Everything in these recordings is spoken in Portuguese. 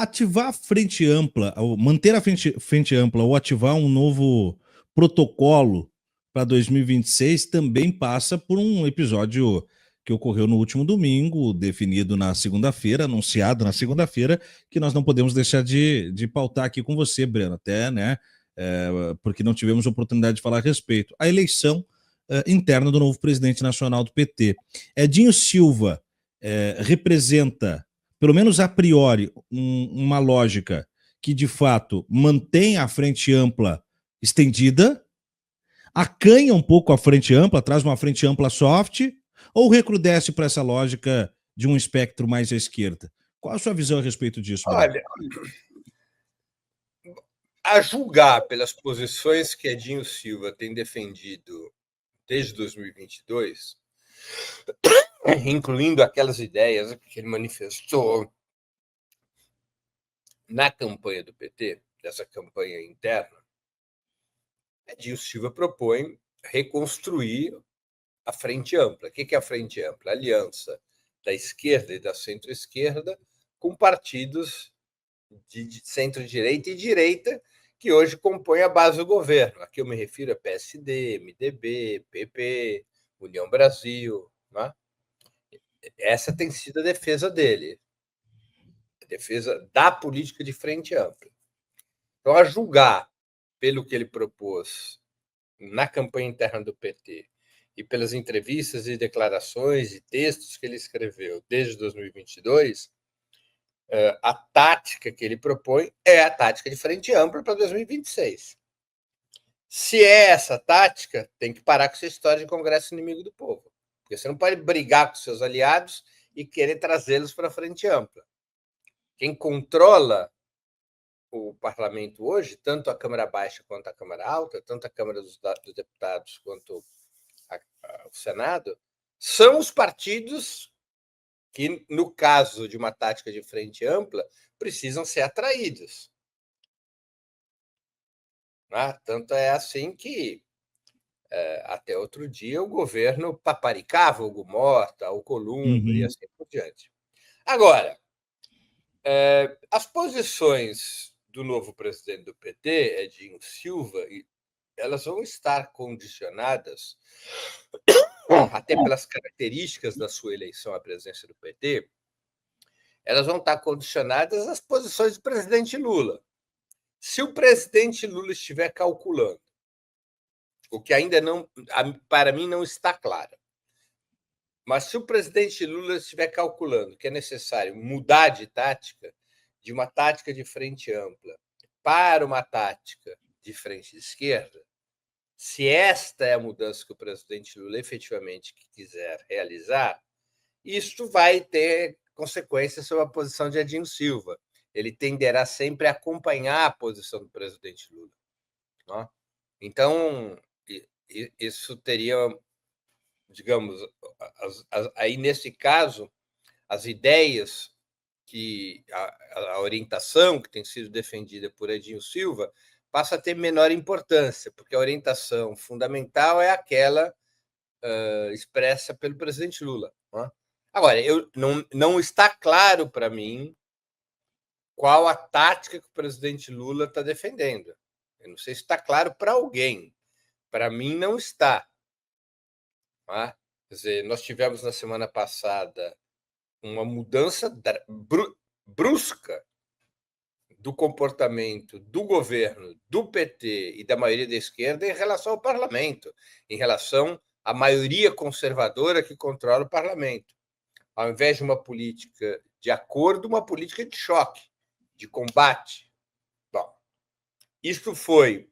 ativar a frente ampla, ou manter a frente ampla ou ativar um novo protocolo para 2026 também passa por um episódio que ocorreu no último domingo, definido na segunda-feira, anunciado na segunda-feira, que nós não podemos deixar de pautar aqui com você, Breno, até, né? Porque não tivemos oportunidade de falar a respeito. A eleição interna do novo presidente nacional do PT. Edinho Silva representa, pelo menos a priori, uma lógica que, de fato, mantém a frente ampla estendida, acanha um pouco a frente ampla, traz uma frente ampla soft, ou recrudesce para essa lógica de um espectro mais à esquerda? Qual a sua visão a respeito disso, Breno? Olha, a julgar pelas posições que Edinho Silva tem defendido desde 2022, incluindo aquelas ideias que ele manifestou na campanha do PT, dessa campanha interna, Edinho Silva propõe reconstruir a frente ampla. O que é a frente ampla? A aliança da esquerda e da centro-esquerda com partidos de centro-direita e direita que hoje compõem a base do governo. Aqui eu me refiro a PSD, MDB, PP, União Brasil. Né? Essa tem sido a defesa dele, a defesa da política de frente ampla. Então, a julgar pelo que ele propôs na campanha interna do PT e pelas entrevistas e declarações e textos que ele escreveu desde 2022, a tática que ele propõe é a tática de frente ampla para 2026. Se é essa tática, tem que parar com essa história de Congresso inimigo do povo. Porque você não pode brigar com seus aliados e querer trazê-los para a frente ampla. Quem controla o parlamento hoje, tanto a Câmara Baixa quanto a Câmara Alta, tanto a Câmara dos Deputados quanto o Senado, são os partidos que, no caso de uma tática de frente ampla, precisam ser atraídos. Tanto é assim que, até outro dia, o governo paparicava o Gumorta, o Alcolumbre e assim por diante. Agora, as posições do novo presidente do PT, Edinho Silva, elas vão estar condicionadas, até pelas características da sua eleição à presidência do PT, elas vão estar condicionadas às posições do presidente Lula. Se o presidente Lula estiver calculando, o que ainda não, para mim, não está claro, mas se o presidente Lula estiver calculando que é necessário mudar de tática, de uma tática de frente ampla para uma tática de frente esquerda, se esta é a mudança que o presidente Lula efetivamente quiser realizar, isto vai ter consequências sobre a posição de Edinho Silva. Ele tenderá sempre a acompanhar a posição do presidente Lula. Não? Então, isso teria, digamos, aí nesse caso, as ideias que a orientação que tem sido defendida por Edinho Silva passa a ter menor importância, porque a orientação fundamental é aquela expressa pelo presidente Lula. Não? Agora, não está claro para mim qual a tática que o presidente Lula está defendendo. Eu não sei se está claro para alguém. Para mim, não está. Quer dizer, nós tivemos na semana passada uma mudança brusca do comportamento do governo, do PT e da maioria da esquerda em relação ao parlamento, em relação à maioria conservadora que controla o parlamento. Ao invés de uma política de acordo, uma política de choque, de combate. Bom, isso foi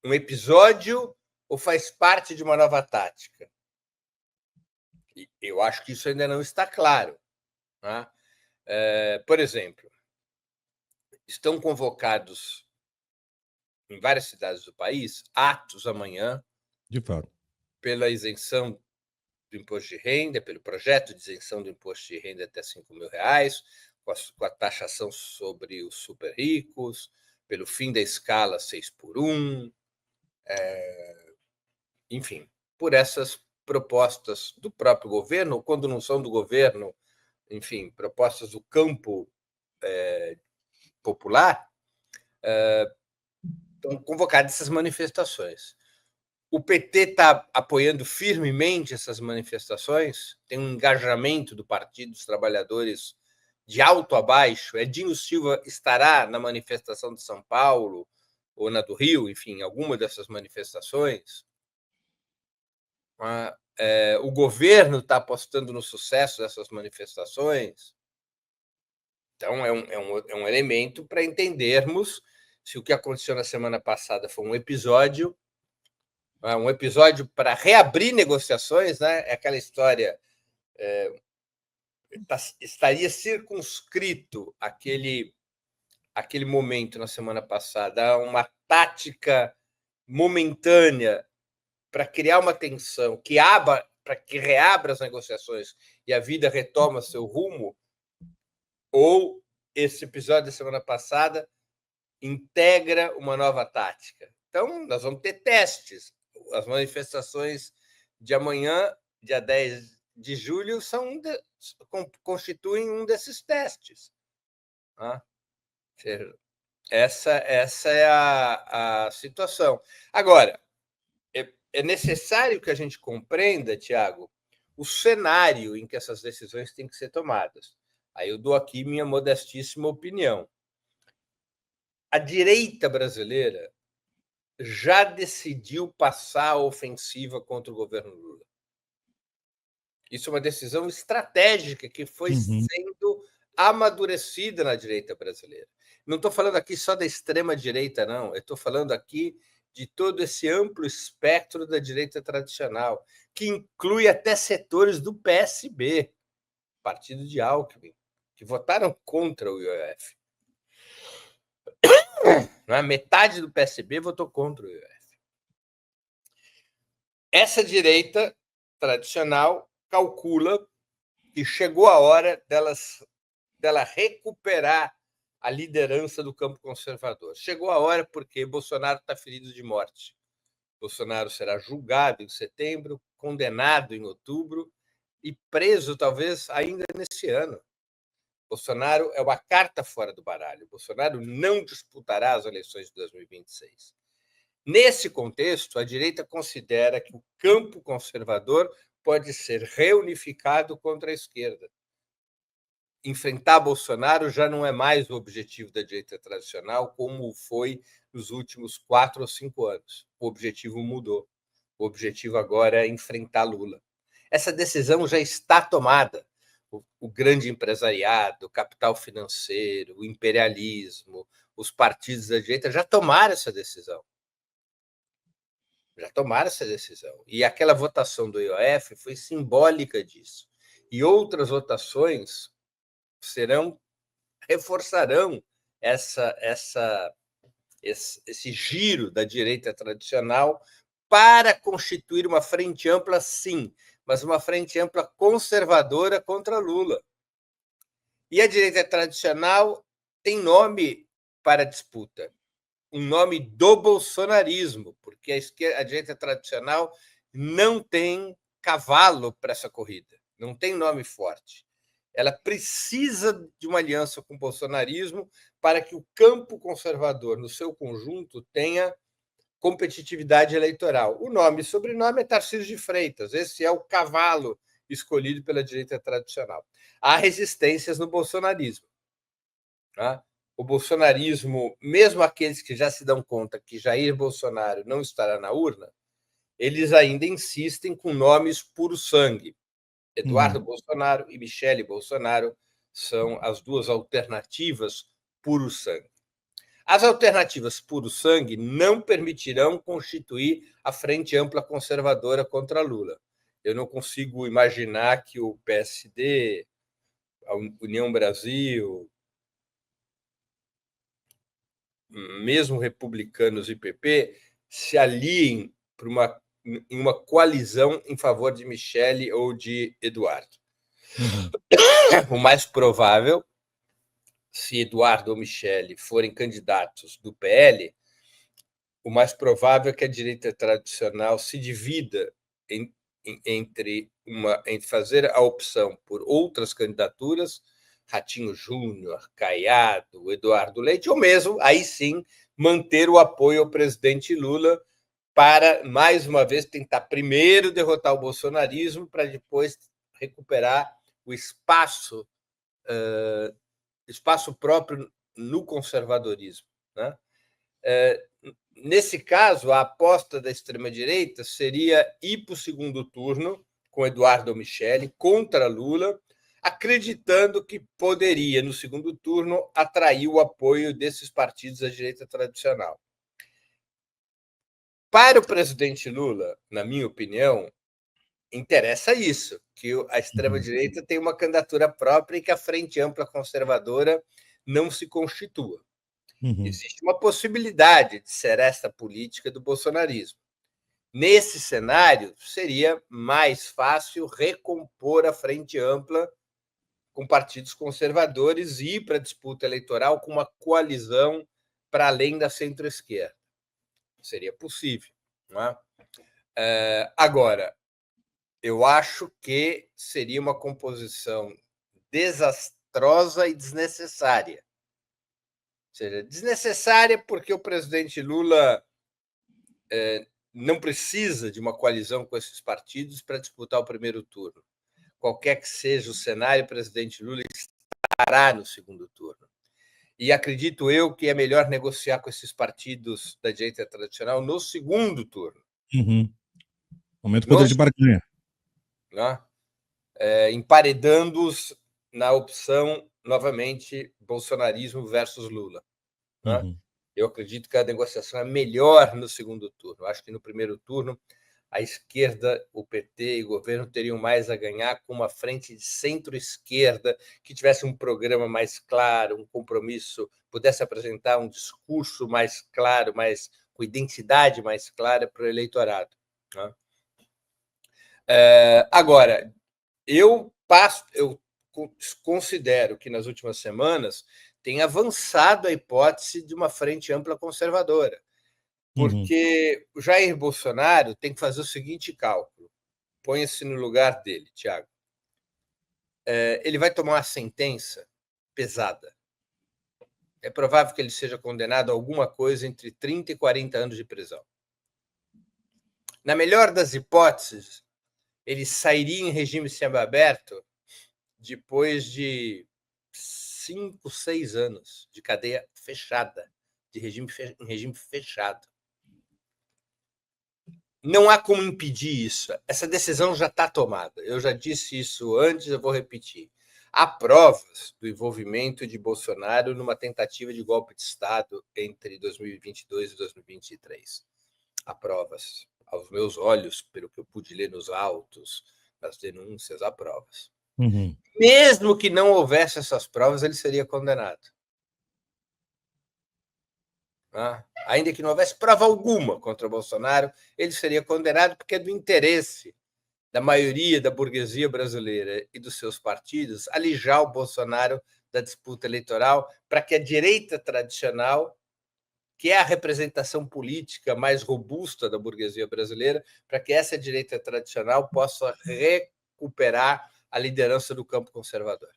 um episódio ou faz parte de uma nova tática? Eu acho que isso ainda não está claro. Né? Por exemplo, estão convocados em várias cidades do país atos amanhã, de fato, pela isenção do imposto de renda, pelo projeto de isenção do imposto de renda até R$5.000, com a taxação sobre os super ricos, pelo fim da escala 6x1, enfim, por essas propostas do próprio governo, ou quando não são do governo, enfim, propostas do campo popular, estão convocadas essas manifestações. O PT está apoiando firmemente essas manifestações, tem um engajamento do Partido dos Trabalhadores de alto a baixo. Edinho Silva estará na manifestação de São Paulo ou na do Rio, enfim, alguma dessas manifestações. O governo está apostando no sucesso dessas manifestações. Então, é um elemento para entendermos se o que aconteceu na semana passada foi um episódio para reabrir negociações, né? É aquela história, estaria circunscrito aquele momento na semana passada, uma tática momentânea para criar uma tensão para que reabra as negociações e a vida retoma seu rumo, ou esse episódio da semana passada integra uma nova tática. Então, nós vamos ter testes. As manifestações de amanhã, dia 10 de julho, constituem um desses testes. Essa é a situação. Agora, é necessário que a gente compreenda, Tiago, o cenário em que essas decisões têm que ser tomadas. Aí eu dou aqui minha modestíssima opinião. A direita brasileira já decidiu passar a ofensiva contra o governo Lula. Isso é uma decisão estratégica que foi sendo amadurecida na direita brasileira. Não estou falando aqui só da extrema-direita, não. Eu estou falando aqui de todo esse amplo espectro da direita tradicional, que inclui até setores do PSB, partido de Alckmin, que votaram contra o IOF. Metade do PSB votou contra o IOF. Essa direita tradicional calcula que chegou a hora dela recuperar a liderança do campo conservador. Chegou a hora porque Bolsonaro está ferido de morte. Bolsonaro será julgado em setembro, condenado em outubro e preso talvez ainda nesse ano. Bolsonaro é uma carta fora do baralho. Bolsonaro não disputará as eleições de 2026. Nesse contexto, a direita considera que o campo conservador pode ser reunificado contra a esquerda. Enfrentar Bolsonaro já não é mais o objetivo da direita tradicional, como foi nos últimos 4 ou 5 anos. O objetivo mudou. O objetivo agora é enfrentar Lula. Essa decisão já está tomada. O grande empresariado, o capital financeiro, o imperialismo, os partidos da direita já tomaram essa decisão. E aquela votação do IOF foi simbólica disso. E outras votações reforçarão esse giro da direita tradicional para constituir uma frente ampla, sim, mas uma frente ampla conservadora contra Lula. E a direita tradicional tem nome para disputa, um nome do bolsonarismo, porque a direita tradicional não tem cavalo para essa corrida, não tem nome forte. Ela precisa de uma aliança com o bolsonarismo para que o campo conservador, no seu conjunto, tenha competitividade eleitoral. O nome e sobrenome é Tarcísio de Freitas. Esse é o cavalo escolhido pela direita tradicional. Há resistências no bolsonarismo. O bolsonarismo, mesmo aqueles que já se dão conta que Jair Bolsonaro não estará na urna, eles ainda insistem com nomes puro sangue. Eduardo Bolsonaro e Michele Bolsonaro são as duas alternativas puro sangue. As alternativas puro sangue não permitirão constituir a frente ampla conservadora contra Lula. Eu não consigo imaginar que o PSD, a União Brasil, mesmo republicanos e PP, se aliem em uma coalizão em favor de Michele ou de Eduardo. O mais provável, se Eduardo ou Michele forem candidatos do PL, o mais provável é que a direita tradicional se divida entre fazer a opção por outras candidaturas, Ratinho Júnior, Caiado, Eduardo Leite, ou mesmo, aí sim, manter o apoio ao presidente Lula para, mais uma vez, tentar primeiro derrotar o bolsonarismo para depois recuperar o espaço próprio no conservadorismo, né? Nesse caso, a aposta da extrema-direita seria ir para o segundo turno com Eduardo Michele contra Lula, acreditando que poderia, no segundo turno, atrair o apoio desses partidos da direita tradicional. Para o presidente Lula, na minha opinião, interessa isso, que a extrema-direita tem uma candidatura própria e que a Frente Ampla Conservadora não se constitua. Existe uma possibilidade de ser esta política do bolsonarismo. Nesse cenário, seria mais fácil recompor a Frente Ampla com partidos conservadores e ir para a disputa eleitoral com uma coalizão para além da centro-esquerda. Seria possível, não é? Agora, eu acho que seria uma composição desastrosa e desnecessária. Ou seja, desnecessária porque o presidente Lula não precisa de uma coalizão com esses partidos para disputar o primeiro turno. Qualquer que seja o cenário, o presidente Lula estará no segundo turno. E acredito eu que é melhor negociar com esses partidos da direita tradicional no segundo turno. Aumenta o poder de barganha. Né? Emparedando-os na opção, novamente, bolsonarismo versus Lula. Né? Eu acredito que a negociação é melhor no segundo turno. Eu acho que no primeiro turno, a esquerda, o PT e o governo teriam mais a ganhar com uma frente de centro-esquerda que tivesse um programa mais claro, um compromisso, pudesse apresentar um discurso mais claro, com identidade mais clara para o eleitorado. Né? Agora, eu considero que nas últimas semanas tem avançado a hipótese de uma frente ampla conservadora, porque o Jair Bolsonaro tem que fazer o seguinte cálculo. Ponha-se no lugar dele, Tiago. Ele vai tomar uma sentença pesada. É provável que ele seja condenado a alguma coisa entre 30 e 40 anos de prisão. Na melhor das hipóteses, ele sairia em regime semiaberto depois de 5, 6 anos de cadeia fechada, em regime fechado. Não há como impedir isso. Essa decisão já está tomada. Eu já disse isso antes, eu vou repetir. Há provas do envolvimento de Bolsonaro numa tentativa de golpe de Estado entre 2022 e 2023. Há provas. Aos meus olhos, pelo que eu pude ler nos autos, nas denúncias, há provas. Mesmo que não houvesse essas provas, ele seria condenado. Ainda que não houvesse prova alguma contra Bolsonaro, ele seria condenado porque é do interesse da maioria da burguesia brasileira e dos seus partidos alijar o Bolsonaro da disputa eleitoral para que a direita tradicional, que é a representação política mais robusta da burguesia brasileira, para que essa direita tradicional possa recuperar a liderança do campo conservador.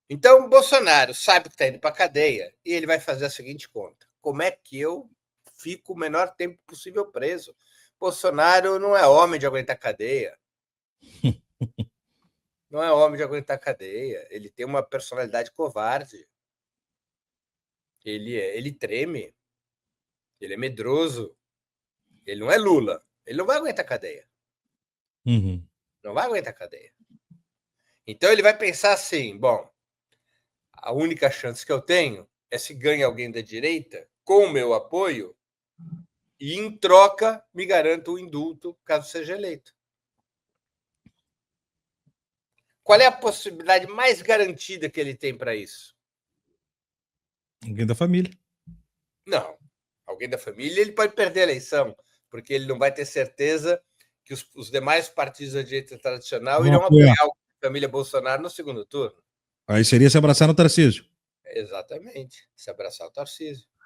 Então, Bolsonaro sabe que está indo para a cadeia e ele vai fazer a seguinte conta. Como é que eu fico o menor tempo possível preso? Bolsonaro não é homem de aguentar cadeia. Não é homem de aguentar cadeia. Ele tem uma personalidade covarde. Ele treme. Ele é medroso. Ele não é Lula. Ele não vai aguentar cadeia. Não vai aguentar cadeia. Então, ele vai pensar assim, bom, a única chance que eu tenho é se ganha alguém da direita com o meu apoio e, em troca, me garanto o indulto caso seja eleito. Qual é a possibilidade mais garantida que ele tem para isso? Alguém da família. Não. Alguém da família, ele pode perder a eleição, porque ele não vai ter certeza que os demais partidos da direita tradicional irão apoiar a família Bolsonaro no segundo turno. Aí seria se abraçar no Tarcísio. Exatamente, se abraçar o Tarcísio.